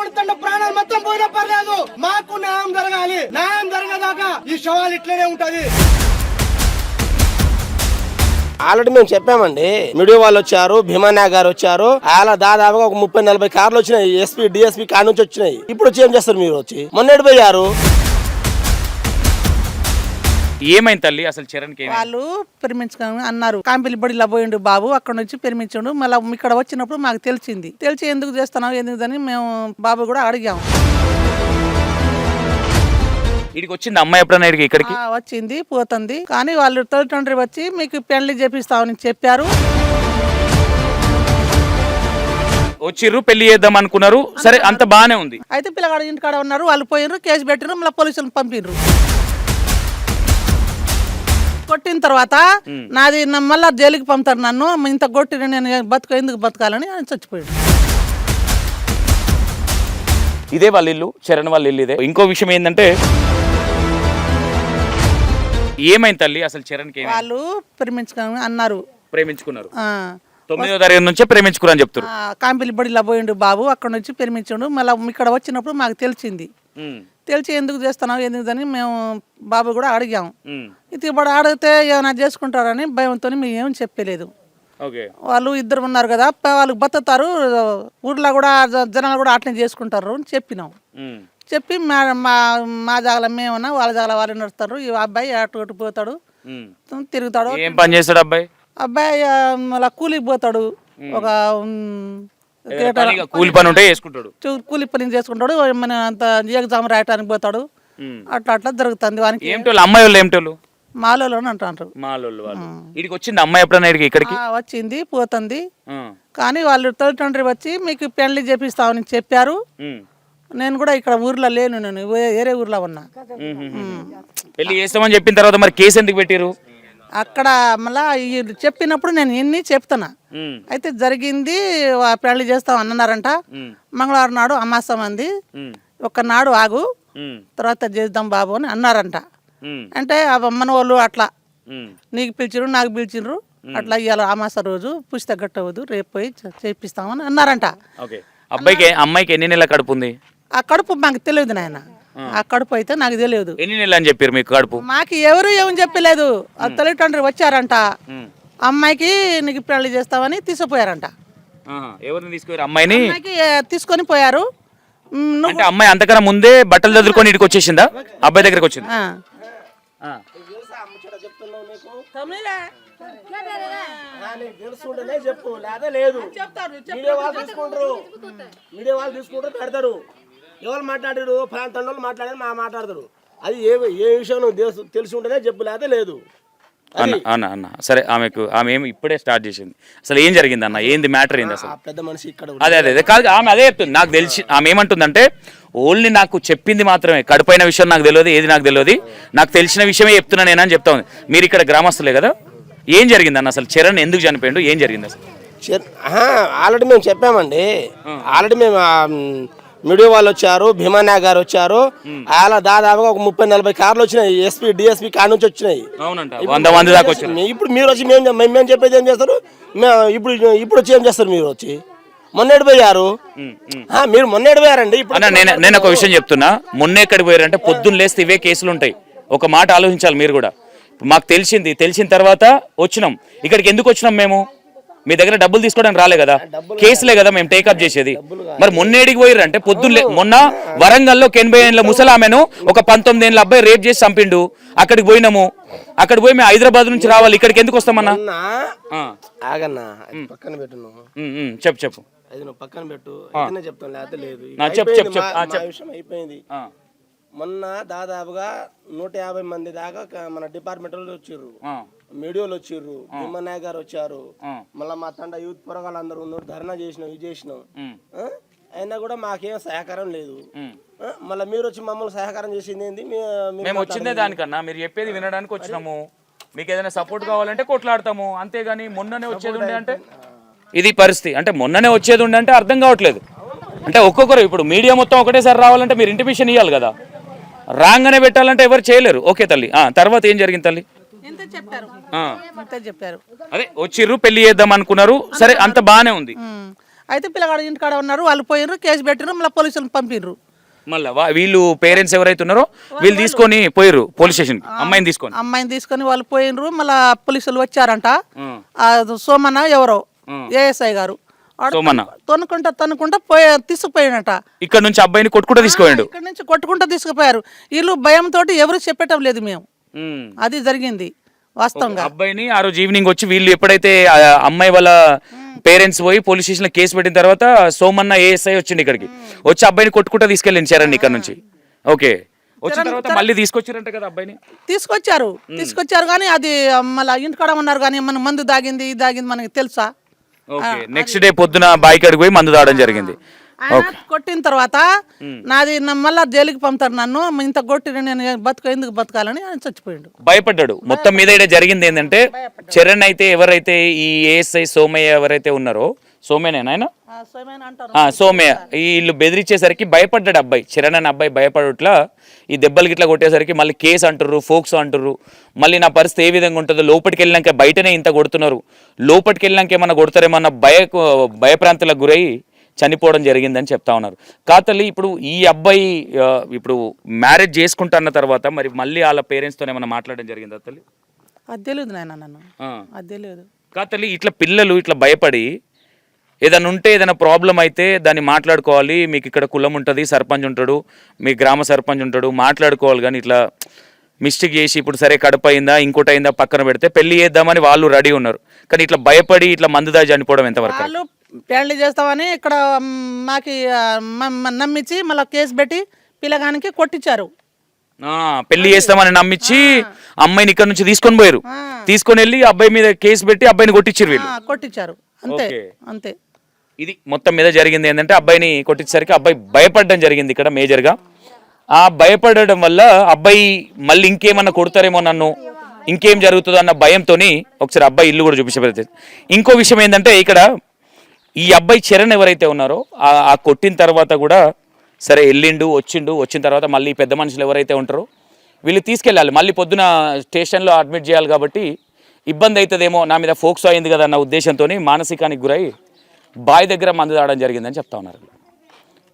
ఉంటుంటే ప్రాణాలు మొత్తం పోయినా పర్లేదు, మాకు న్యాయం జరగాలి. న్యాయం జరిగేదాకా ఈ శవాలు ఇట్లనే ఉంటది. ఆల్రెడీ మేము చెప్పామండి, మీడియా వాళ్ళు వచ్చారు, భీమన్నా గారు వచ్చారు, అలా దాదాపుగా ఒక 30-40 కార్లు వచ్చినాయి, ఎస్పీ డిఎస్పీ కాడ నుంచి వచ్చినాయి. ఇప్పుడు వచ్చి ఏం చేస్తారు మీరు? వచ్చి మొన్న పోయారు. ఏమైంది తల్లి అసలు చరణ్ కి? వాళ్ళు ప్రేమించుకొని అన్నారు, కాంపిలి బడిలో పోయిండు బాబు, అక్కడ నుంచి ప్రేమించాడు. మళ్ళీ ఇక్కడ వచ్చినప్పుడు మాకు తెలిసి ఎందుకు చేస్తున్నావు ఎందుకు అని మేము బాబు కూడా అడిగాము. ఇక్కడికి వచ్చింది అమ్మాయి ఎప్పుడన్నా ఇక్కడికి? వచ్చింది పోతుంది, కానీ వాళ్ళు తల్లిదండ్రులు వచ్చి మీకు పెళ్లి చేపిస్తామని చెప్పారు. వచ్చిర్రు, పెళ్లి చేద్దాం అనుకున్నారు, సరే అంత బానే ఉంది. అయితే పిల్లగాడు ఇంటికాడ ఉన్నారు, వాళ్ళు పోయినరు, కేసు పెట్టినారు, మళ్ళీ పోలీసులు పంపినరు. కొట్టిన తర్వాత నాది మళ్ళా జైలుకి పంపుతారు, నన్ను ఇంత కొట్టిన నేను ఎందుకు బతకాలని ఆయన చచ్చిపోయాడు. ఇదే వాళ్ళ ఇల్లు, చరణ్ వాళ్ళ ఇల్లు ఇదే. ఇంకో విషయం ఏంటంటే ఏమైంది తల్లి అసలు చరణ్ కి? వాళ్ళు ప్రేమించుకొని అన్నారు, ప్రేమించుకున్నారు. 9వ తరగతి నుంచే ప్రేమించుకున్నారు అని చెప్తారు. కాంపిలి బడిలో పోయిండు బాబు, అక్కడ నుంచి ప్రేమించాడు. మళ్ళీ ఇక్కడ వచ్చినప్పుడు మాకు తెలిసి ఎందుకు చేస్తున్నావు ఎందుకు అని మేము బాబు కూడా అడిగాము. ఇది ఇప్పుడు అడిగితే ఏమైనా చేసుకుంటారని భయంతో మేము ఏం చెప్పలేదు. వాళ్ళు ఇద్దరు ఉన్నారు కదా, వాళ్ళు బతుకుతారు, ఊర్లో కూడా జనాలు కూడా అట్లనే చేసుకుంటారు అని చెప్పినాం. చెప్పి మా జాగల మేమన్నా, వాళ్ళ జాగల వాళ్ళు నడుస్తారు. ఈ అబ్బాయి అటు పోతాడు, తిరుగుతాడు. ఏం పని చేస్తాడు అబ్బాయి? అబ్బాయి మళ్ళీ కూలికి పోతాడు, ఒక కూలి పని ఉంటే చేసుకుంటాడు, కూలి పని చేసుకుంటాడు. మన అంత ఎగ్జామ్ రాయటానికి పోతాడు. అట్లా జరుగుతుంది వానికి. ఏమిటోళ్ళు అమ్మాయి వాళ్ళు? ఏమిటోళ్ళు? మాలోళ్ళు అని అంటారు. మాలోళ్ళు వాళ్ళు. ఇక్కడికి వచ్చింది అమ్మాయి ఎప్పుడన్నా ఇక్కడికి? వచ్చింది పోతుంది, కానీ వాళ్ళు తల్లిదండ్రులు వచ్చి మీకు పెళ్లి చేపిస్తామని చెప్పారు. నేను కూడా ఇక్కడ ఊర్లో లేను, నేను వేరే ఊర్లో ఉన్నా. పెళ్లి చేస్తామని చెప్పిన తర్వాత మరి కేసు ఎందుకు పెట్టారు? అక్కడ మళ్ళా చెప్పినప్పుడు నేను ఎన్ని చెప్తున్నా. అయితే జరిగింది, పెళ్లి చేస్తాం అన్నారంట. మంగళవారం నాడు అమాసం అంది, ఒక్కనాడు ఆగు తర్వాత చేద్దాం బాబు అని అన్నారంట. అంటే మన వాళ్ళు అట్లా నీకు పిలిచిరు నాకు పిలిచిర్రు, అట్లా ఇవాళ అమాస రోజు పుష్టి తగ్గట్టవద్దు, రేపు పోయి చేపిస్తామని అన్నారంట. అమ్మాయికి ఎన్ని నెలల కడుపు ఉంది? ఆ కడుపు మాకు తెలియదు నాయన, ఆ కడుపు అయితే నాకు తెలియదు. ఎన్ని నెలలు అని చెప్పారు మీకు కడుపు? మాకు ఎవరు ఏమని చెప్పలేదు. ఆ తల్లిదండ్రులు వచ్చారంట, అమ్మాయికి నీకు పెళ్లి చేస్తామని తీసుకుపోయారంట. ఎవరిని తీసుకుపోయారు? అమ్మాయిని తీసుకొని పోయారు. అంటే అమ్మాయి అంతకన్నా ముందే బట్టలు చదువుకొని ఇక్కడికి వచ్చేసిందా? అబ్బాయి దగ్గరికి వచ్చింది. చెప్పు లేదా లేదు, మీడియా వాళ్ళు తీసుకుంటారు పెడతారు. ఎవరు మాట్లాడారు? ప్రాంతంలో మాట్లాడారు, మాట్లాడతారు. అది ఏ విషయం తెలిసి ఉంటేనే చెప్పు లేదా లేదు. అన్న సరే, ఆమె ఏమి ఇప్పుడే స్టార్ట్ చేసింది. అసలు ఏం జరిగింది అన్న? ఏంది మ్యాటర్ ఏంది అసలు? పెద్ద మనిషి ఇక్కడ అదే కాదు, ఆమె అదే చెప్తుంది. నాకు తెలిసి ఆమె ఏమంటుందంటే ఓన్లీ నాకు చెప్పింది మాత్రమే, కడుపైన విషయం నాకు తెలియదు, ఏది నాకు తెలియదు, నాకు తెలిసిన విషయమే చెప్తున్నా నేనని చెప్తా ఉంది. మీరు ఇక్కడ గ్రామస్తులే కదా, ఏం జరిగింది అన్న? అసలు చరణ్ ఎందుకు చనిపోయిండు? ఏం జరిగింది అసలు? ఆల్రెడీ మేము చెప్పామండి, ఆల్రెడీ మేము మీడియా వాళ్ళు వచ్చారు, భీమన్నా గారు వచ్చారు, అలా దాదాపుగా ఒక 30-40 కార్లు వచ్చినాయి, ఎస్పీ డిఎస్పీ కాడ నుంచి వచ్చినాయి. ఇప్పుడు మీరు వచ్చి మేము చెప్పేది ఏం చేస్తారు? ఇప్పుడు వచ్చి ఏం చేస్తారు? మీరు వచ్చి మొన్న పోయారు, మీరు మొన్న పోయారండి. నేను ఒక విషయం చెప్తున్నా, మొన్న ఎక్కడికి పోయారంటే పొద్దున్న లేస్తే ఇవే కేసులు ఉంటాయి. ఒక మాట ఆలోచించాలి మీరు కూడా. మాకు తెలిసిన తర్వాత వచ్చినాం. ఇక్కడికి ఎందుకు వచ్చినాం? మేము మీ దగ్గర డబ్బులు తీసుకోవడానికి రాలే కదా, కేసులే కదా మేము టేకప్ చేసేది. మరి మొన్నేడికి పోయారు అంటే మొన్న వరంగల్లో 80 ఏళ్ళ ముసలామెను ఒక 19 ఏళ్ళ అబ్బాయి రేప్ చేసి చంపిండు. అక్కడికి పోయినాము, అక్కడికి పోయి మేము హైదరాబాద్ నుంచి రావాలి, ఇక్కడికి ఎందుకు వస్తామన్నా? పక్కన పెట్టు, చెప్పు పక్కన పెట్టు, చెప్తాను లేకపోతే లేదు. అయిపోయింది. మొన్న దాదాపుగా 150 మంది దాకా మన డిపార్ట్మెంట్ వాళ్ళు వచ్చిర్రు, మీడియాలు వచ్చిర్రు, భీమన్నా గారు వచ్చారు, మళ్ళీ మా తండ యూత్ పొరగాళ్ళందరూ ఉన్నారు, ధర్నా చేసినాం. అయినా కూడా మాకేం సహకారం లేదు. మళ్ళీ మీరు వచ్చి మమ్మల్ని సహకారం చేసింది ఏంది? మేము వచ్చిందే దానికన్నా, మీరు చెప్పేది వినడానికి వచ్చినాము. మీకు ఏదైనా సపోర్ట్ కావాలంటే కొట్లాడతాము, అంతేగాని మొన్ననే వచ్చేది ఉండే అంటే ఇది పరిస్థితి. అంటే మొన్ననే వచ్చేది ఉండే అంటే అర్థం కావట్లేదు. అంటే ఒక్కొక్కరు ఇప్పుడు మీడియా మొత్తం ఒకటేసారి రావాలంటే మీరు ఇంటిమేషన్ ఇవ్వాలి కదా, రాంగానే పెట్టాలంటే ఎవరు చేయలేరు. ఓకే తల్లి, తర్వాత ఏం జరిగింది తల్లి? చెప్పారు అదే వచ్చిర్రు, పెళ్లి చేద్దాం అనుకున్నారు, సరే అంత బానే ఉంది. అయితే పిల్లగాడు ఇంటికాడ ఉన్నారు, వాళ్ళు పోయినరు, కేసు పెట్టినరు, మళ్ళీ పోలీసులను పంపినరు. మళ్ళీ వీళ్ళు పేరెంట్స్ ఎవరైతే ఉన్నారో వీళ్ళు తీసుకొని పోయారు పోలీస్ స్టేషన్, అమ్మాయిని తీసుకొని వాళ్ళు పోయినరు. మళ్ళీ పోలీసులు వచ్చారంట. సోమన్న ఎవరో ఏఎస్ఐ గారు తన్నుకుంటా తీసుకుపోయాడట. ఇక్కడ నుంచి అబ్బాయిని కొట్టుకుంటా తీసుకుపోయాడు. ఇక్కడ నుంచి కొట్టుకుంటా తీసుకుపోయారు. వీళ్ళు భయంతో ఎవరు చెప్పటం లేదు మేము. అది జరిగింది వాస్తవంగా. అబ్బాయిని ఆ రోజు ఈవినింగ్ వచ్చి వీళ్ళు ఎప్పుడైతే అమ్మాయి వాళ్ళ పేరెంట్స్ పోయి పోలీస్ స్టేషన్ లో కేసు పెట్టిన తర్వాత సోమన్న ఏఎస్ఐ వచ్చింది ఇక్కడికి. వచ్చి అబ్బాయిని కొట్టుకుంటా తీసుకెళ్ళింది చరణ్ ఇక్కడ నుంచి. ఓకే, వచ్చిన తర్వాత మళ్ళీ తీసుకొచ్చారంట కదా అబ్బాయిని. తీసుకొచ్చారు కానీ అది మళ్ళీ ఇంటికాడ ఉన్నారు కానీ మన మందు దాగింది మనకి తెలుసా? ఓకే, నెక్స్ట్ డే పొద్దున బాయ్ కాడికి పోయి మందు తాగడం జరిగింది. కొట్టిన తర్వాత నాది మళ్ళా జైలుకి పంపుతారు నన్ను, ఇంత కొట్టి నేను ఎందుకు బతకాలని ఆయన చచ్చిపోయాడు. భయపడ్డాడు. మొత్తం మీద ఇక్కడ జరిగింది ఏంటంటే చరణ్ అయితే ఎవరైతే ఈ ఏఎస్ఐ సోమయ్య ఎవరైతే ఉన్నారో, సోమయ్యనేనా ఆయన? సోమయ్య, వీళ్ళు బెదిరించేసరికి భయపడ్డాడు అబ్బాయి. చరణ్ అనే అబ్బాయి భయపడట్లా ఈ దెబ్బలు గిట్లా కొట్టేసరికి మళ్ళీ కేసు అంటుర్రు, ఫోక్స్ అంటుర్రు. మళ్ళీ నా పరిస్థితి ఏ విధంగా ఉంటుందో, లోపలికి వెళ్ళినాక బయటనే ఇంత కొడుతున్నారు, లోపలికి వెళ్ళినాక ఏమన్నా కొడతారేమన్న భయప్రాంతులకు గురై చనిపోవడం జరిగిందని చెప్తా ఉన్నారు. కాతల్లి ఇప్పుడు ఈ అబ్బాయి ఇప్పుడు మ్యారేజ్ చేసుకుంటున్న తర్వాత మరి మళ్ళీ వాళ్ళ పేరెంట్స్తో ఏమైనా మాట్లాడడం జరిగిందా తల్లి? అది తెలియదు నాయన, నన్ను అది తెలియదు. కాతల్లి ఇట్లా పిల్లలు ఇట్లా భయపడి ఏదైనా ఉంటే ఏదైనా ప్రాబ్లం అయితే దాన్ని మాట్లాడుకోవాలి. మీకు ఇక్కడ కులం ఉంటుంది, సర్పంచ్ ఉంటాడు, మీ గ్రామ సర్పంచ్ ఉంటాడు, మాట్లాడుకోవాలి. కానీ ఇట్లా మిస్టేక్ చేసి ఇప్పుడు సరే కడుపు అయిందా ఇంకోటి అయిందా పక్కన పెడితే పెళ్లి చేద్దామని వాళ్ళు రెడీ ఉన్నారు. కానీ ఇట్లా భయపడి ఇట్లా మందు దాచి చనిపోవడం ఎంతవరకు? వాళ్ళు పెళ్లి చేస్తామని ఇక్కడ మాకి నమ్మించి మళ్ళీ కేసు పెట్టి పిల్లగానికి కొట్టించారు. పెళ్లి చేస్తామని నమ్మించి అమ్మాయిని ఇక్కడ నుంచి తీసుకొని పోయారు. తీసుకొని వెళ్ళి అబ్బాయి మీద కేసు పెట్టి అబ్బాయిని కొట్టించారు. అంతే. ఇది మొత్తం మీద జరిగింది ఏంటంటే అబ్బాయిని కొట్టించేసరికి అబ్బాయి భయపడడం జరిగింది ఇక్కడ మేజర్గా. ఆ భయపడడం వల్ల అబ్బాయి మళ్ళీ ఇంకేమన్నా కొడతారేమో నన్ను, ఇంకేం జరుగుతుందో అన్న భయంతో ఒకసారి అబ్బాయి ఇల్లు కూడా చూపించబడుతుంది. ఇంకో విషయం ఏంటంటే ఇక్కడ ఈ అబ్బాయి చరణ్ ఎవరైతే ఉన్నారో ఆ కొట్టిన తర్వాత కూడా సరే వెళ్ళిండు, వచ్చిన తర్వాత మళ్ళీ పెద్ద మనుషులు ఎవరైతే ఉంటారో వీళ్ళు తీసుకెళ్ళాలి. మళ్ళీ పొద్దున స్టేషన్లో అడ్మిట్ చేయాలి కాబట్టి ఇబ్బంది అవుతుందేమో, నా మీద ఫోక్స్ అయింది కదా అన్న ఉద్దేశంతో మానసికానికి గురై బాయ్ దగ్గర మందు తాగడం జరిగిందని చెప్తా ఉన్నారు.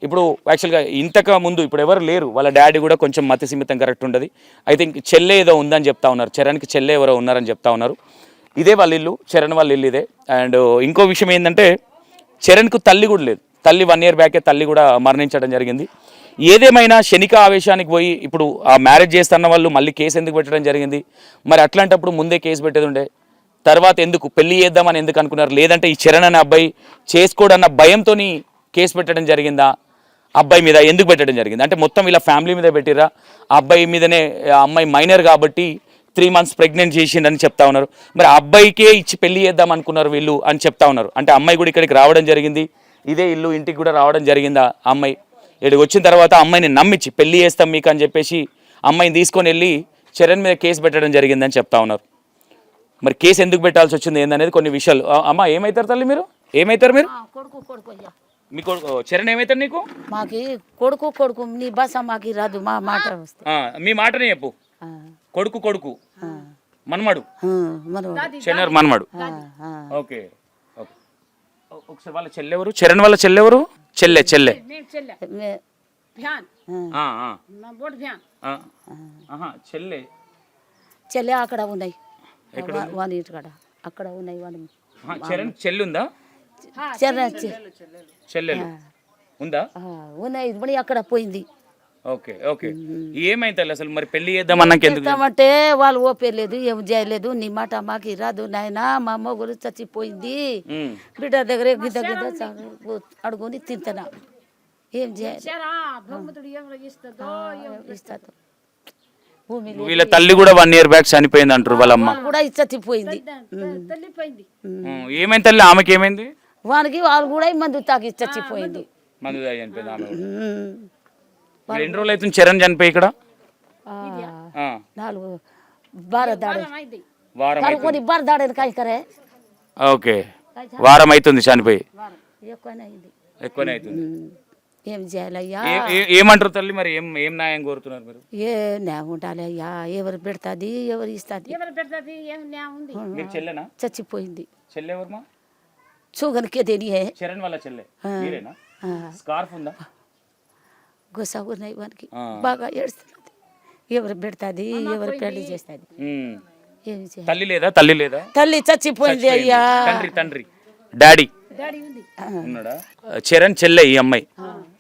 ఇప్పుడు యాక్చువల్గా ఇంతకు ముందు ఇప్పుడు ఎవరు లేరు, వాళ్ళ డాడీ కూడా కొంచెం మతి సీమితం కరెక్ట్ ఉండదు. అయితే ఇంక చెల్లె ఏదో ఉందని చెప్తా ఉన్నారు, చరణ్కి చెల్లె ఎవరో ఉన్నారని చెప్తా ఉన్నారు. ఇదే వాళ్ళ ఇల్లు, చరణ్ వాళ్ళ ఇల్లు ఇదే. అండ్ ఇంకో విషయం ఏంటంటే చరణ్కు తల్లి కూడా లేదు. తల్లి 1 year బ్యాకే తల్లి కూడా మరణించడం జరిగింది. ఏదేమైనా క్షణిక ఆవేశానికి పోయి ఇప్పుడు ఆ మ్యారేజ్ చేస్తున్న వాళ్ళు మళ్ళీ కేసు ఎందుకు పెట్టడం జరిగింది? మరి అట్లాంటప్పుడు ముందే కేసు పెట్టేది ఉండే, తర్వాత ఎందుకు పెళ్లి చేద్దామని ఎందుకు అనుకున్నారు? లేదంటే ఈ చరణ్ అనే అబ్బాయి చేసుకోడన్న భయంతో కేసు పెట్టడం జరిగిందా? అబ్బాయి మీద ఎందుకు పెట్టడం జరిగింది? అంటే మొత్తం ఇలా ఫ్యామిలీ మీద పెట్టిరా? ఆ అబ్బాయి మీదనే, అమ్మాయి మైనర్ కాబట్టి 3 months ప్రెగ్నెంట్ చేసిండని చెప్తా ఉన్నారు. మరి అబ్బాయికే ఇచ్చి పెళ్లి చేద్దాం అనుకున్నారు వీళ్ళు అని చెప్తా ఉన్నారు. అంటే అమ్మాయి కూడా ఇక్కడికి రావడం జరిగింది, ఇదే ఇల్లు ఇంటికి కూడా రావడం జరిగిందా అమ్మాయి? ఇక్కడికి వచ్చిన తర్వాత అమ్మాయిని నమ్మించి పెళ్లి చేస్తాం మీకు అని చెప్పేసి అమ్మాయిని తీసుకొని వెళ్ళి చరణ్ మీద కేసు పెట్టడం జరిగిందని చెప్తా ఉన్నారు. మరి కేసు ఎందుకు పెట్టాల్సి వచ్చింది ఏందనేది కొన్ని విషయాలు. అమ్మ ఏమవుతారు తల్లి మీరు? ఏమవుతారు మీరు? మీ కొడుకు చరణ్ ఏమవుతారు నీకు? మాకి కొడుకు నీ భాష మాకి రాదు, మా మాట మీ మాటనే చెప్పు. కొడుకు మనమడు చరణ్ మనమడు. ఓకే, ఒకసారి వాళ్ళ చెల్లెవరు? చరణ్ వాళ్ళ చెల్లెవరు? చెల్లె చెల్లె అక్కడ ఉన్నాయి, వాని ఇంటికాడ అక్కడ ఉన్నాయి. వాని చరణ్ చెల్లి ఉందా? చెల్లెలు ఉందా? ఉన్నాయి, ఇప్పుడు అక్కడ పోయింది. ఓకే ఓకే, ఏమైతే అసలు మరి పెళ్లి చేద్దామన్నాక ఎందుకంటే వాళ్ళు ఓపేయలేదు, ఏం చేయలేదు. నీ మాట మాకి రాదు నాయన, మా అమ్మ గురించి చచ్చిపోయింది, బిడ్డ దగ్గర గిద్ద అడుగుని తింటున్నా, ఏం చేయాలి? వీళ్ళ తల్లి కూడా 1 year బ్యాక్ చనిపోయింది అంటారు, వాళ్ళ అమ్మ కూడా చచ్చిపోయింది. ఏమైంది తల్లి? ఆమెకి ఏమైంది? వానికి వాళ్ళు కూడా మందు తాగి చచ్చిపోయింది. మందు తాగి చనిపోయింది ఆమె. ఎన్ని రోజులు అవుతుంది చరణ్ చనిపోయి ఇక్కడ? 12 దాడేది కాయ కరే. ఓకే, వారం అవుతుంది చనిపోయి, ఎక్కువనే అవుతుంది. ఏం చేయాలయ్యా? ఏమంటారు తల్లి మరి? ఏం న్యాయం కోరుతున్నారు మీరు? ఏ న్యాయం ఉండాలి అయ్యా? ఎవరు పెడతాది, ఎవరు ఇస్తుంది? చెల్లెనా? చచ్చిపోయింది. చెల్లె ఎవరమ్మా? చూగనికే దేనియే చరణ్ వాళ్ళ చెల్లె మీరేనా? స్కార్ఫ్ ఉందా? గుసా ఉన్నాయి వానికి బాగా ఏడుస్తున్నది. ఎవరు పెడుతుంది, ఎవరు పెళ్లి చేస్తుంది, ఏమి చేయాలి? తల్లి లేదా? తల్లి లేదా? తల్లి చచ్చిపోయింది అయ్యా. తండ్రి డాడీ డాడీ ఉంది. ఉన్నాడా? చరణ్ చెల్లె ఈ అమ్మాయి.